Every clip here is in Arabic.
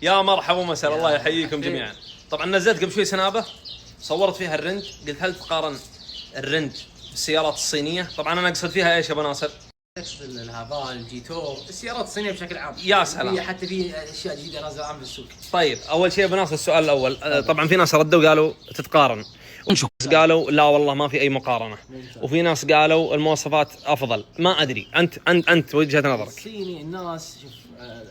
يا مرحبا ومساء، الله يحييكم جميعا. طبعا نزلت قبل شوي سنابه صورت فيها الرنج، قلت هل تقارن الرنج بالسيارات الصينيه؟ طبعا انا اقصد فيها ايش يا ابو ناصر؟ اقصد الهافال، الجيتور، السيارات الصينيه بشكل عام. يا سلام، حتى في اشياء جديده نازله الان في السوق. طيب اول شيء ابو ناصر السؤال الاول، طبعا في ناس ردوا قالوا تتقارن، ونشوف قالوا لا والله ما في اي مقارنه، وفي ناس قالوا المواصفات افضل. ما ادري انت وجهه نظرك. الصيني الناس شوف،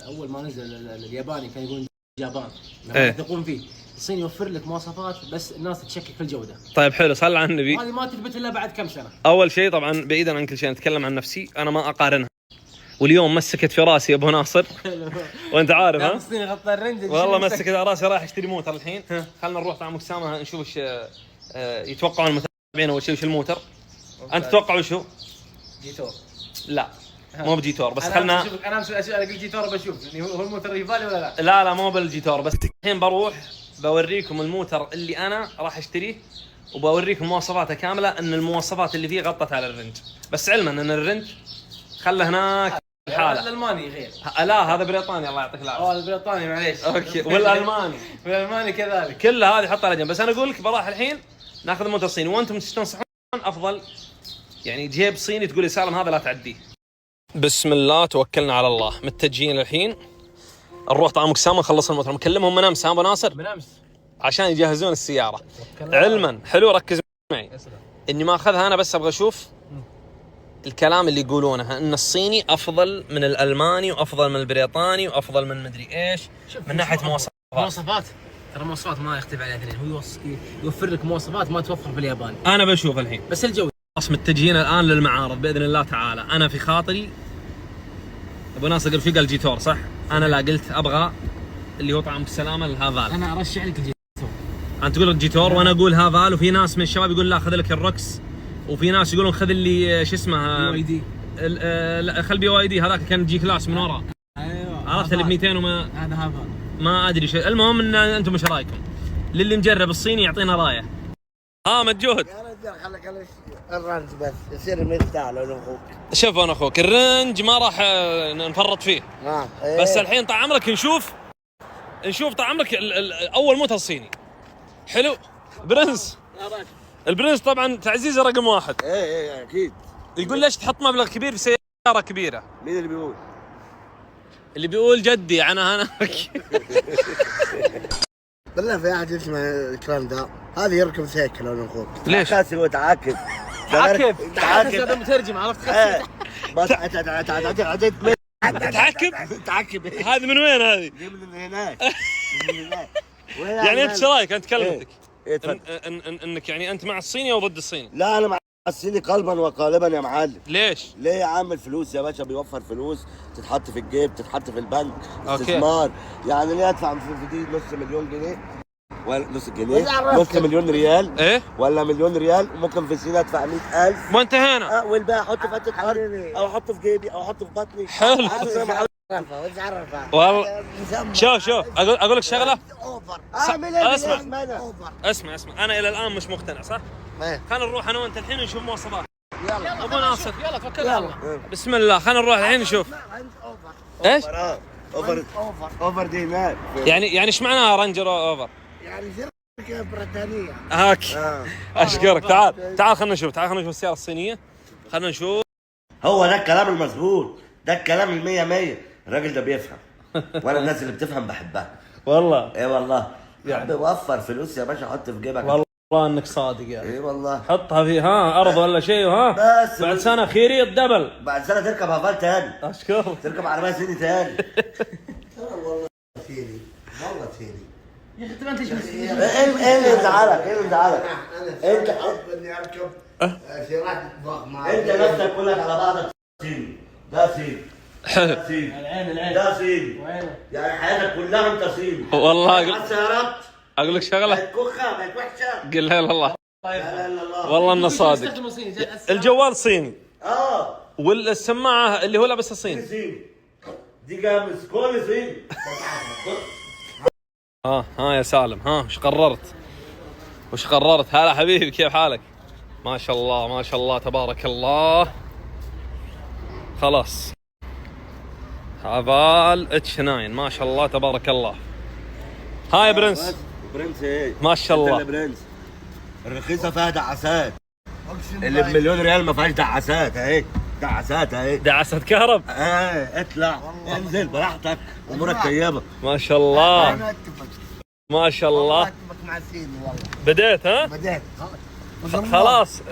اول ما نزل الياباني كان يقولون جابان إيه؟ يثقون فيه. الصين يوفر لك مواصفات بس الناس تشكك في الجوده. طيب حلو، صل على النبي. هذه ما تثبت الا بعد كم سنه. اول شيء طبعا بعيدا عن كل شيء نتكلم عن نفسي، انا ما اقارنها، واليوم مسكت في راسي يا ابو ناصر وانت عارف ها. الصين غطى الرنج والله مسكت على راسي، رايح اشتري موتر الحين. خلنا نروح طعم اسامه نشوف ايش يتوقعون المتابعين اول شيء، وش الموتر. انت تتوقع وش هو؟ جيتور. لا مو بجيتور، بس انا خلنا انا قلت جيتور بشوف يعني هو الموتر يبالي ولا لا. لا مو بالجيتور، بس الحين بروح بوريكم الموتر اللي انا راح اشتريه، وبوريكم مواصفاته كامله، ان المواصفات اللي فيه غطت على الرنج، بس علما ان الرنج خله هناك الحاله. الالماني غير. لا هذا بريطاني، الله يعطيك العافيه. البريطاني معليش. اوكي والالماني والالماني كذلك. كل هذه حطها على جنب، بس انا اقول لك بروح الحين ناخذ الموتر الصيني، وانتم تستنصحون افضل يعني جيب صيني تقول لي سالم هذا لا تعديه. بسم الله توكلنا على الله، متجهين الحين نروح طعم اسامه نخلص الموتر. مكلمهم من امس ابو ناصر من امس عشان يجهزون السياره. علما حلو، ركز معي اني ما اخذها انا، بس ابغى اشوف الكلام اللي يقولونه ان الصيني افضل من الالماني وافضل من البريطاني وافضل من مدري ايش من ناحيه مواصفات. ترى مواصفات ما يختلف عليها اثنين، هو يوفر لك مواصفات ما توفر في اليابان. انا بشوف الحين بس الجوده. خلاص متجهين الان للمعارض باذن الله تعالى. انا في خاطري ابو ناصر قال في قال جيتور صح؟ انا لا، قلت ابغى اللي هو طعم السلامه الهافال. انا ارشح لك الجيتور. انت تقول الجيتور وانا اقول هافال، وفي ناس من الشباب يقول لا خذ لك الروكس، وفي ناس يقولون خذ اللي شو اسمه بي واي دي. لا خل بي واي دي، هذاك كان جي كلاس من ورا. ايوه عرفت اللي ب 200 وما هذا هافال. ما ادري شيء. المهم ان انتم ايش رايكم؟ للي مجرب الصيني يعطينا رايه. متجهد يا رجال خليك الرنج بس يصير مرتاح لو اخوك. شوف انا اخوك الرنج ما راح نفرط فيه. إيه. بس الحين طال عمرك نشوف طال عمرك اول موتر صيني حلو. برنس، البرنس طبعا تعزيزه رقم واحد. ايه اكيد. يقول ليش تحط مبلغ كبير في سياره كبيره؟ مين اللي بيقول؟ اللي بيقول جدي انا بالله في احد يسمع الكلام ده، هذا يركب سيكل لو اخوك. ليش؟ كاسي هو تعاكب. هذا مترجم عرفت. بس تعكب هذه من وين هذه؟ من هناك. يعني انت ايش رايك؟ انت كلمتك إيه انك يعني انت مع الصيني او ضد الصيني؟ لا انا مع الصيني قلبا وقالبا يا معلم. ليش؟ ليه يا عم؟ الفلوس يا باشا بيوفر فلوس تتحط في الجيب، تتحط في البنك، أوكي. استثمار. يعني ليه ادفع في دي نص مليون جنيه ولا نص جنيه، نص مليون ريال ايه ولا مليون ريال، ممكن في السنه ادفع 100,000 وانتهينا. والباقي احطه في حته ارض او احطه في جيبي او احطه في بطني. حلو. والله شوف اقول لك شغله. اسمع انا الى الان مش مقتنع صح؟ خلينا نروح انا وانت الحين نشوف مواصفات. يلا ابو ناصر يلا توكل على الله. بسم الله خلينا نروح الحين نشوف. ايش؟ اوفر دي هناك. يعني ايش معناها رانجر اوفر؟ يعني شركه بريطانيه. هاك اشكرك. تعال خلينا نشوف السياره الصينيه. خلينا نشوف. هو ده الكلام المظبوط، ده الكلام المية مية. الراجل ده بيفهم، وانا الناس اللي بتفهم بحبها والله. ايه والله يعني بوفر فلوس يا باشا، حط في جيبك. والله انك صادق يعني. ايه والله. حطها في ارض ولا شيء بس بعد سنه خيري الدبل. بعد سنه تركب هافال تاني. اشكرك. تركب عربيه صيني تاني. والله صيني، والله صيني. يا اخي انت ايش ايه اللي مزعلك؟ انت اني اركب سيارات ضخمه. انت نفسك كلك على بعضك صيني. ده صيني. حلو. العين ده صيني. يعني حياتك كلها انت صيني. والله السيارات اقول لك شغله. بقت كخه، بقت وحشه. قل لا الله. لا اله الا الله. والله انه صادق. الجوال صيني. والسماعه اللي هو لابسها صيني. دي جامس كل صيني. يا سالم وش قررت؟ هلا حبيبي كيف حالك؟ ما شاء الله تبارك الله. خلاص هافال اتش 9 ما شاء الله تبارك الله. هاي يا برنس. برنس ايه؟ ما شاء الله. انت اللي برنس. الرخيصه فيها دعاسات، اللي بمليون ريال ما فيهاش دعاسات اهي. دعاسات اهي. دعسة كهرب. اطلع انزل براحتك، امورك طيبه. ما شاء الله. انا اتفق. ما شاء الله. اتفق مع سيدي والله. بديت ها؟ بديت خلاص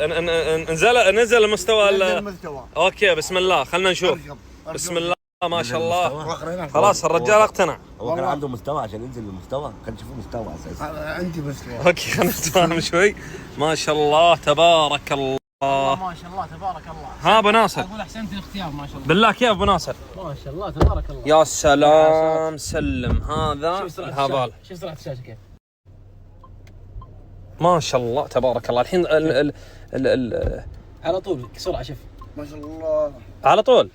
نزل المستوى المستوى. اوكي بسم الله خلنا نشوف. بسم الله ما شاء الله. خلاص الرجال اقتنع. هو كان عنده مستوى عشان ينزل للمستوى، كان يشوفه مستوى اساسا. عندي مستوى. اوكي خلينا نتفاهم شوي. ما شاء الله تبارك الله. ما شاء الله تبارك الله. ها ابو ناصر. اقول احسنت الاختيار ما شاء الله. بالله كيف ابو ناصر؟ ما شاء الله تبارك الله. يا سلام سلم هذا الهبال. شوف سرعة الشاشة كيف. ما شاء الله تبارك الله. الحين ال على طول سرعة شوف. ما شاء الله. على طول